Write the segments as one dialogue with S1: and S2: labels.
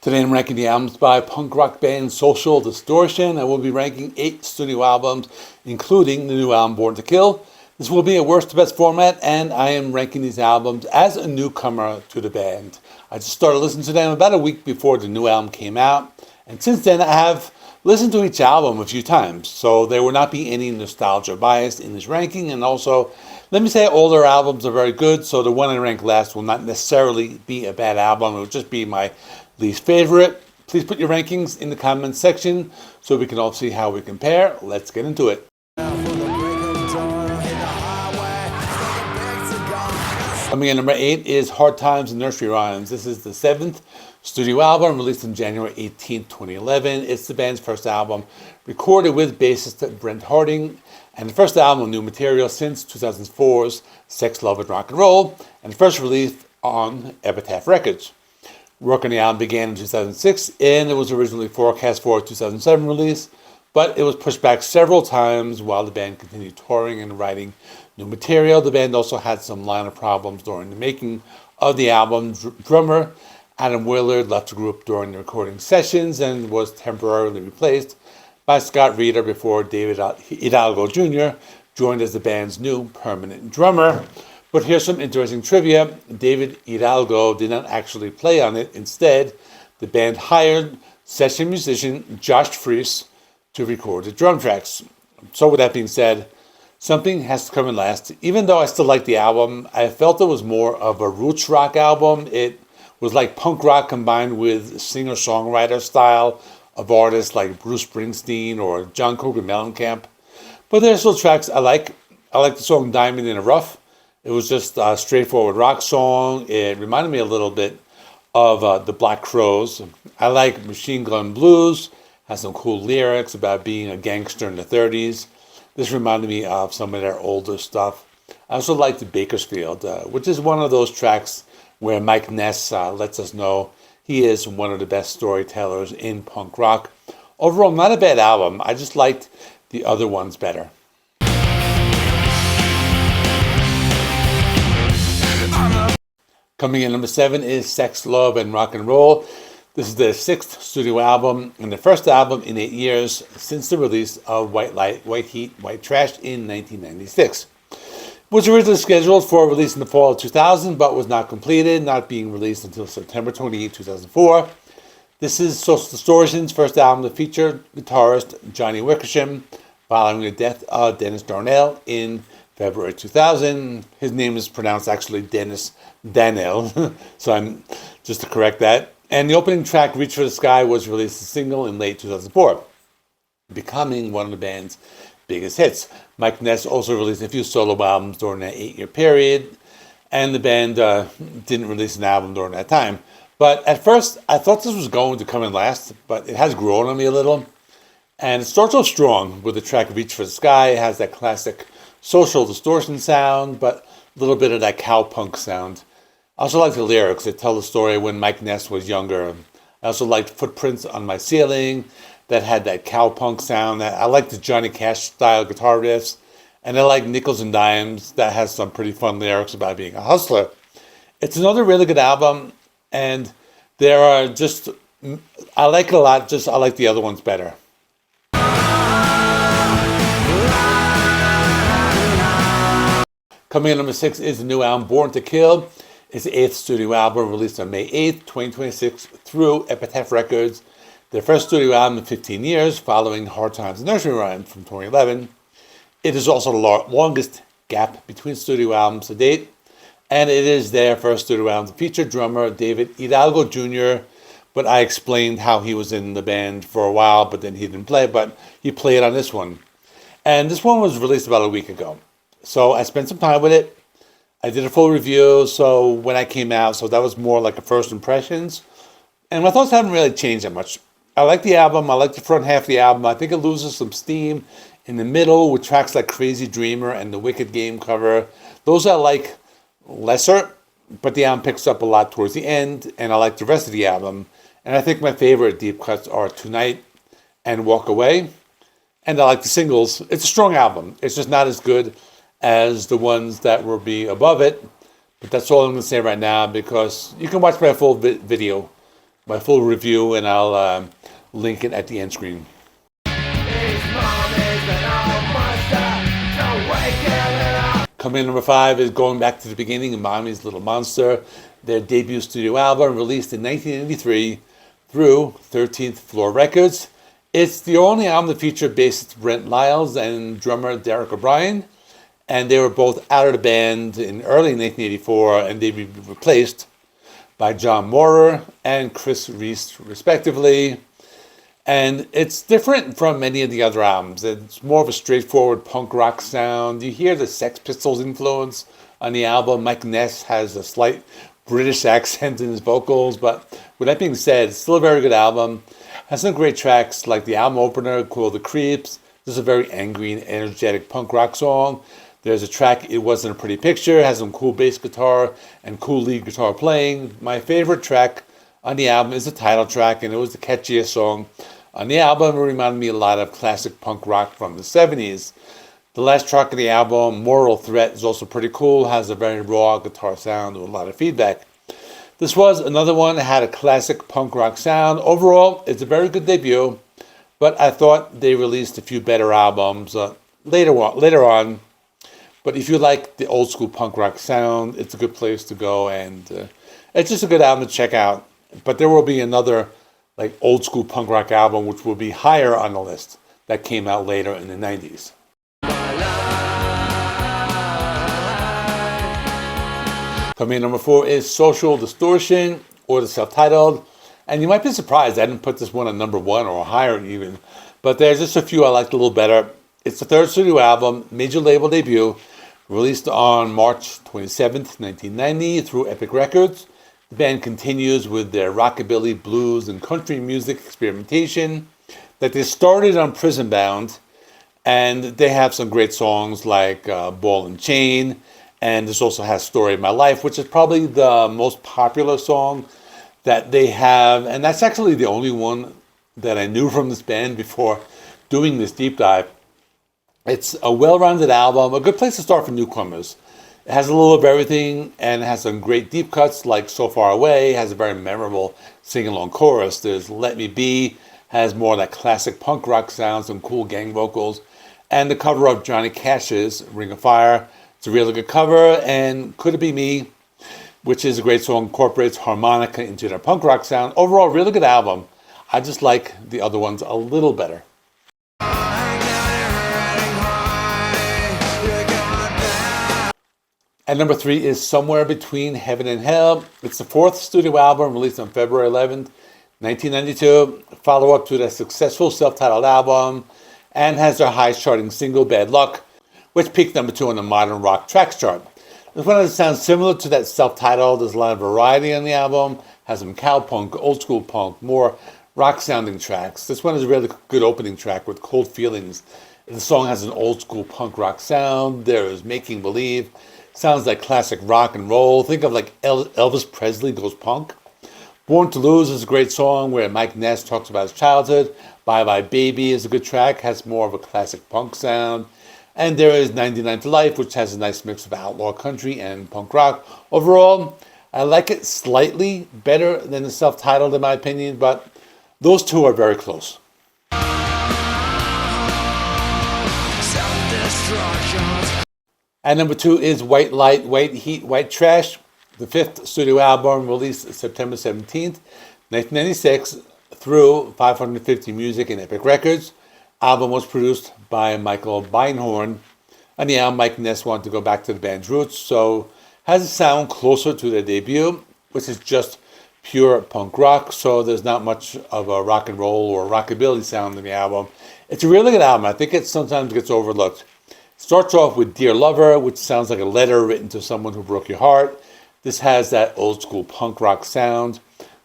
S1: Today I'm ranking the albums by punk rock band Social Distortion. I will be ranking 8 studio albums, including the new album Born to Kill. This will be a worst to best format, and I am ranking these albums as a newcomer to the band. I just started listening to them about a week before the new album came out, and since then I have listened to each album a few times, so there will not be any nostalgia bias in this ranking. And also, let me say all their albums are very good, so the one I rank last will not necessarily be a bad album. It will just be my least favorite. Please put your rankings in the comments section so we can all see how we compare. Let's get into it. Coming in number 8 is Hard Times and Nursery Rhymes. This is the 7th studio album released on January 18, 2011. It's the band's first album recorded with bassist Brent Harding, and the first album of new material since 2004's Sex, Love, and Rock and Roll, and first released on Epitaph Records. Work on the album began in 2006, and it was originally forecast for a 2007 release, but it was pushed back several times while the band continued touring and writing new material. The band also had some lineup problems during the making of the album. Drummer Adam Willard left the group during the recording sessions and was temporarily replaced by Scott Reeder before David Hidalgo Jr. joined as the band's new permanent drummer. But here's some interesting trivia. David Hidalgo did not actually play on it. Instead, the band hired session musician Josh Freese to record the drum tracks. So with that being said, something has to come in last. Even though I still like the album, I felt it was more of a roots rock album. It was like punk rock combined with singer-songwriter style of artists like Bruce Springsteen or John Cougar Mellencamp. But there's still tracks I like. I like the song Diamond in the Rough. It was just a straightforward rock song. It reminded me a little bit of the Black Crowes. I like Machine Gun Blues. Has some cool lyrics about being a gangster in the 30s. This reminded me of some of their older stuff. I also liked Bakersfield, which is one of those tracks where Mike Ness lets us know he is one of the best storytellers in punk rock. Overall, not a bad album. I just liked the other ones better. Coming in number 7 is Sex, Love, and Rock and Roll. This is their 6th studio album and the first album in 8 years since the release of White Light, White Heat, White Trash in 1996. It was originally scheduled for release in the fall of 2000, but was not completed, not being released until September 28, 2004. This is Social Distortion's first album to feature guitarist Johnny Wickersham, following the death of Dennis Darnell in February 2000. His name is pronounced actually Dennis Darnell, so I'm just to correct that. And the opening track, Reach for the Sky, was released as a single in late 2004, becoming one of the band's biggest hits. Mike Ness also released a few solo albums during that 8-year period, and the band didn't release an album during that time. But at first, I thought this was going to come in last, but it has grown on me a little. And it starts off strong with the track Reach for the Sky. It has that classic Social Distortion sound, but a little bit of that cowpunk sound. I also like the lyrics. They tell the story when Mike Ness was younger. I also liked Footprints on My Ceiling that had that cowpunk sound. I like the Johnny Cash style guitar riffs. And I like Nickels and Dimes that has some pretty fun lyrics about being a hustler. It's another really good album, and there are just, I like it a lot, just I like the other ones better. Coming in number 6 is the new album Born to Kill. It's the 8th studio album released on May 8th, 2026 through Epitaph Records. Their first studio album in 15 years, following Hard Times and Nursery Rhymes from 2011. It is also the longest gap between studio albums to date, and it is their first studio album to feature drummer David Hidalgo Jr., but I explained how he was in the band for a while, but then he didn't play, but he played on this one. And this one was released about a week ago. So I spent some time with it. I did a full review, so when I came out, so that was more like a first impressions. And my thoughts haven't really changed that much. I like the album. I like the front half of the album. I think it loses some steam in the middle with tracks like Crazy Dreamer and the Wicked Game cover. Those I like lesser, but the album picks up a lot towards the end, and I like the rest of the album. And I think my favorite deep cuts are Tonight and Walk Away. And I like the singles. It's a strong album. It's just not as good as the ones that will be above it. But that's all I'm going to say right now, because you can watch my full video my full review, and I'll link it at the end screen. Coming in number 5 is Going Back to the Beginning of Mommy's Little Monster, their debut studio album released in 1983 through 13th Floor Records. It's the only album that featured bassist Brent Lyles and drummer Derek O'Brien, and they were both out of the band in early 1984, and they were replaced by John Maurer and Chris Reese, respectively. And it's different from many of the other albums. It's more of a straightforward punk rock sound. You hear the Sex Pistols influence on the album. Mike Ness has a slight British accent in his vocals, but with that being said, it's still a very good album. Has some great tracks like the album opener called The Creeps. This is a very angry and energetic punk rock song. There's a track, It Wasn't a Pretty Picture, has some cool bass guitar and cool lead guitar playing. My favorite track on the album is the title track, and it was the catchiest song on the album. It reminded me a lot of classic punk rock from the 70s. The last track of the album, Moral Threat, is also pretty cool, has a very raw guitar sound with a lot of feedback. This was another one that had a classic punk rock sound. Overall, it's a very good debut, but I thought they released a few better albums later on. But if you like the old school punk rock sound, it's a good place to go, and it's just a good album to check out. But there will be another like old school punk rock album which will be higher on the list that came out later in the 90s. Coming in number 4 is Social Distortion, or the self-titled. And you might be surprised I didn't put this one on number 1 or higher even. But there's just a few I liked a little better. It's the third studio album, major label debut, released on March 27th, 1990 through Epic Records. The band continues with their rockabilly, blues, and country music experimentation that they started on Prison Bound. And they have some great songs like Ball and Chain. And this also has Story of My Life, which is probably the most popular song that they have. And that's actually the only one that I knew from this band before doing this deep dive. It's a well-rounded album, a good place to start for newcomers. It has a little of everything, and it has some great deep cuts like So Far Away. It has a very memorable sing-along chorus. There's Let Me Be, has more of that classic punk rock sound, some cool gang vocals. And the cover of Johnny Cash's Ring of Fire. It's a really good cover, and Could It Be Me, which is a great song, incorporates harmonica into their punk rock sound. Overall, really good album. I just like the other ones a little better. And number 3 is Somewhere Between Heaven and Hell. It's the 4th studio album released on February 11th, 1992. Follow-up to their successful self-titled album, and has their highest charting single, Bad Luck, which peaked number 2 on the Modern Rock Tracks chart. This one sounds similar to that self-titled. There's a lot of variety on the album. Has some cowpunk, old school punk, more rock-sounding tracks. This one is a really good opening track with Cold Feelings. The song has an old school punk rock sound. There is Making Believe. Sounds like classic rock and roll. Think of like Elvis Presley goes punk. Born to Lose is a great song where Mike Ness talks about his childhood. Bye Bye Baby is a good track. Has more of a classic punk sound. And there is 99 to Life, which has a nice mix of outlaw country and punk rock. Overall, I like it slightly better than the self-titled in my opinion, but those two are very close. And number 2 is White Light, White Heat, White Trash, the 5th studio album released September 17th, 1996 through 550 Music and Epic Records. Album was produced by Michael Beinhorn. On the album, Mike Ness wanted to go back to the band's roots, so has a sound closer to their debut, which is just pure punk rock, so there's not much of a rock and roll or rockabilly sound in the album. It's a really good album. I think it sometimes gets overlooked. Starts off with Dear Lover, which sounds like a letter written to someone who broke your heart. This has that old school punk rock sound.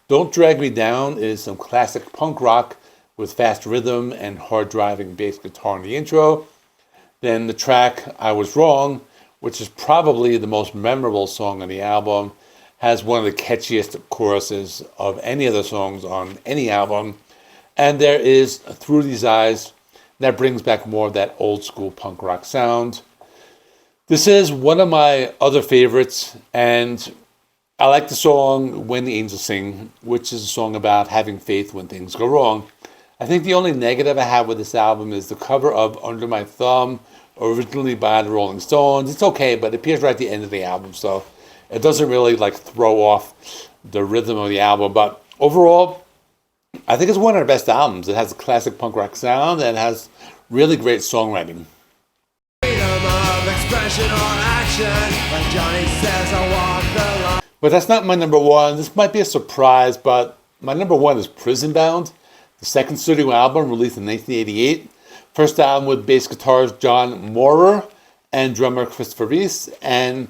S1: Don't Drag Me Down is some classic punk rock with fast rhythm and hard driving bass guitar in the intro. Then the track I Was Wrong, which is probably the most memorable song on the album, has one of the catchiest choruses of any of the songs on any album. And there is Through These Eyes, that brings back more of that old school punk rock sound. This is one of my other favorites, and I like the song When the Angels Sing, which is a song about having faith when things go wrong. I think the only negative I have with this album is the cover of Under My Thumb, originally by the Rolling Stones. It's okay, but it appears right at the end of the album, so it doesn't really like throw off the rhythm of the album. But overall, I think it's one of their best albums. It has a classic punk rock sound and it has really great songwriting.
S2: Freedom of expression or action, like Johnny says, I walk the line.
S1: But that's not my number one. This might be a surprise, but my number one is Prison Bound, the second studio album released in 1988. First album with bass guitarist John Maurer and drummer Christopher Reese. And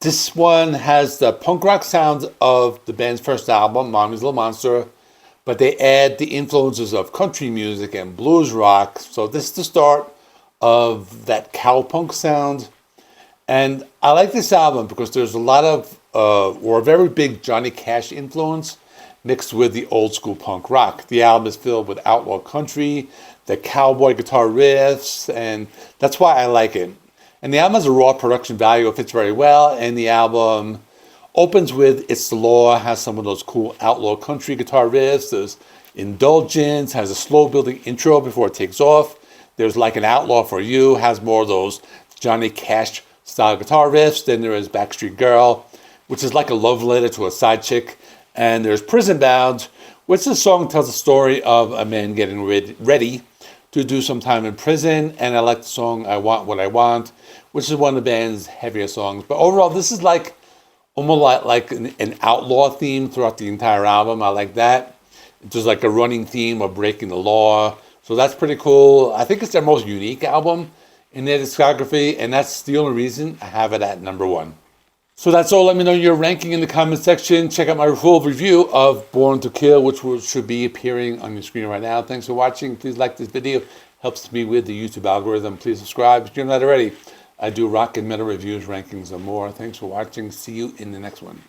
S1: this one has the punk rock sound of the band's first album, Mommy's Little Monster, but they add the influences of country music and blues rock. So this is the start of that cowpunk sound. And I like this album because there's a lot of, or a very big Johnny Cash influence mixed with the old school punk rock. The album is filled with outlaw country, the cowboy guitar riffs, and that's why I like it. And the album has a raw production value, it fits very well, and the album opens with It's the Law, has some of those cool outlaw country guitar riffs. There's Indulgence, has a slow building intro before it takes off. There's Like an Outlaw for You, has more of those Johnny Cash style guitar riffs. Then there is Backstreet Girl, which is like a love letter to a side chick. And there's Prison Bound, which the song tells the story of a man getting ready to do some time in prison. And I like the song I Want What I Want, which is one of the band's heavier songs. But overall, this is like almost like an outlaw theme throughout the entire album. I like that. There's like a running theme of breaking the law. So that's pretty cool. I think it's their most unique album in their discography, and that's the only reason I have it at number one. So that's all. Let me know your ranking in the comment section. Check out my full review of Born to Kill, which should be appearing on your screen right now. Thanks for watching. Please like this video. Helps me with the YouTube algorithm. Please subscribe if you're not already. I do rock and metal reviews, rankings, and more. Thanks for watching. See you in the next one.